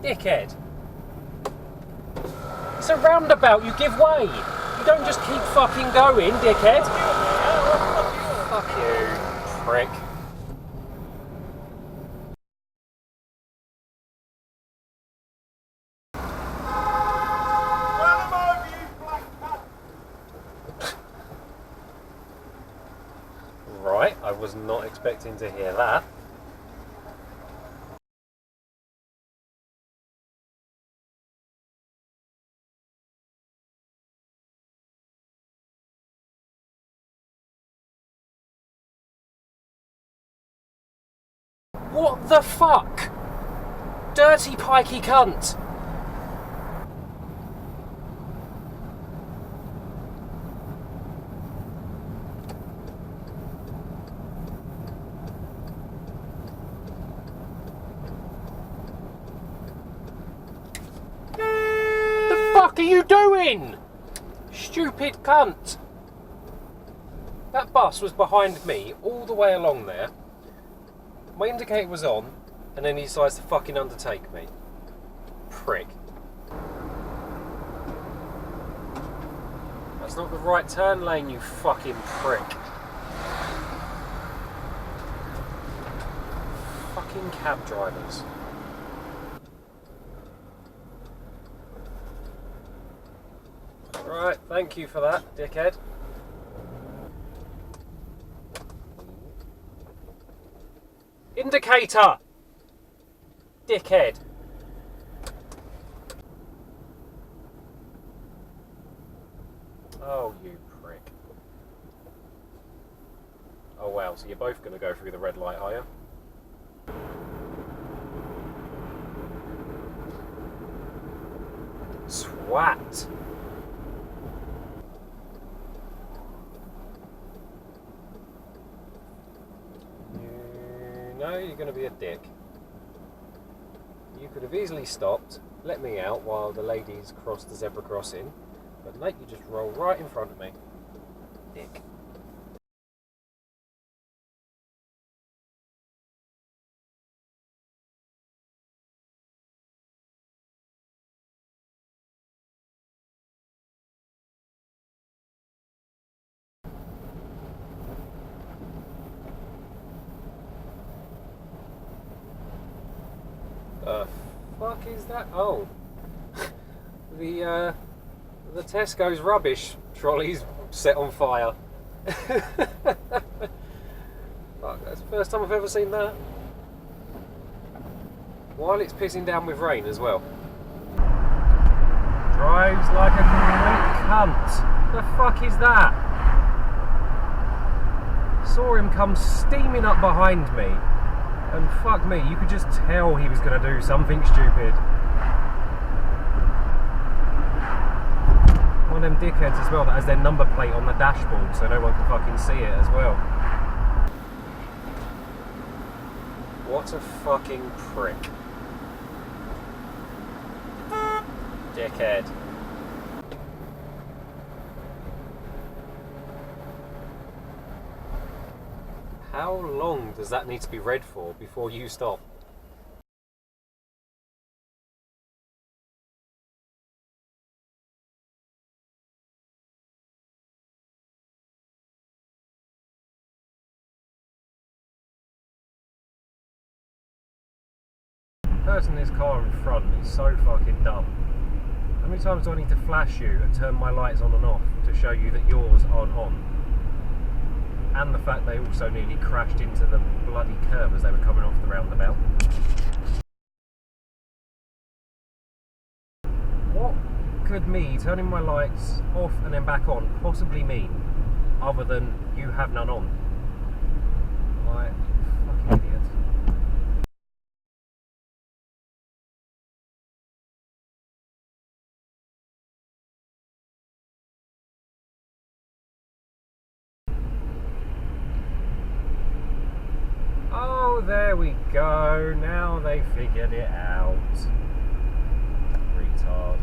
Dickhead. It's a roundabout, you give way. You don't just keep fucking going, dickhead. Fuck you, prick. Right, I was not expecting to hear that. What the fuck? Dirty pikey cunt. The fuck are you doing? Stupid cunt. That bus was behind me all the way along there. My indicator was on, and then he decides to fucking undertake me. Prick. That's not the right turn lane, you fucking prick. Fucking cab drivers. Right, thank you for that, dickhead. Indicator! Dickhead. Oh, you prick. Oh wow, so you're both going to go through the red light, are you? Swat! No, you're going to be a dick. You could have easily stopped, let me out while the ladies crossed the zebra crossing, but mate, you just roll right in front of me. Dick. Fuck is that? Oh, the Tesco's rubbish trolley's set on fire. Fuck, that's the first time I've ever seen that. While it's pissing down with rain as well. Drives like a complete cunt. The fuck is that? Saw him come steaming up behind me. And fuck me, you could just tell he was going to do something stupid. One of them dickheads as well that has their number plate on the dashboard so no one can fucking see it as well. What a fucking prick. Dickhead. How long does that need to be read for before you stop? The person in this car in front is so fucking dumb. How many times do I need to flash you and turn my lights on and off to show you that yours aren't on? And the fact they also nearly crashed into the bloody curb as they were coming off the roundabout. What could me turning my lights off and then back on possibly mean, other than you have none on? Like, fucking idiot. Oh, there we go. Now they figured it out. Retard.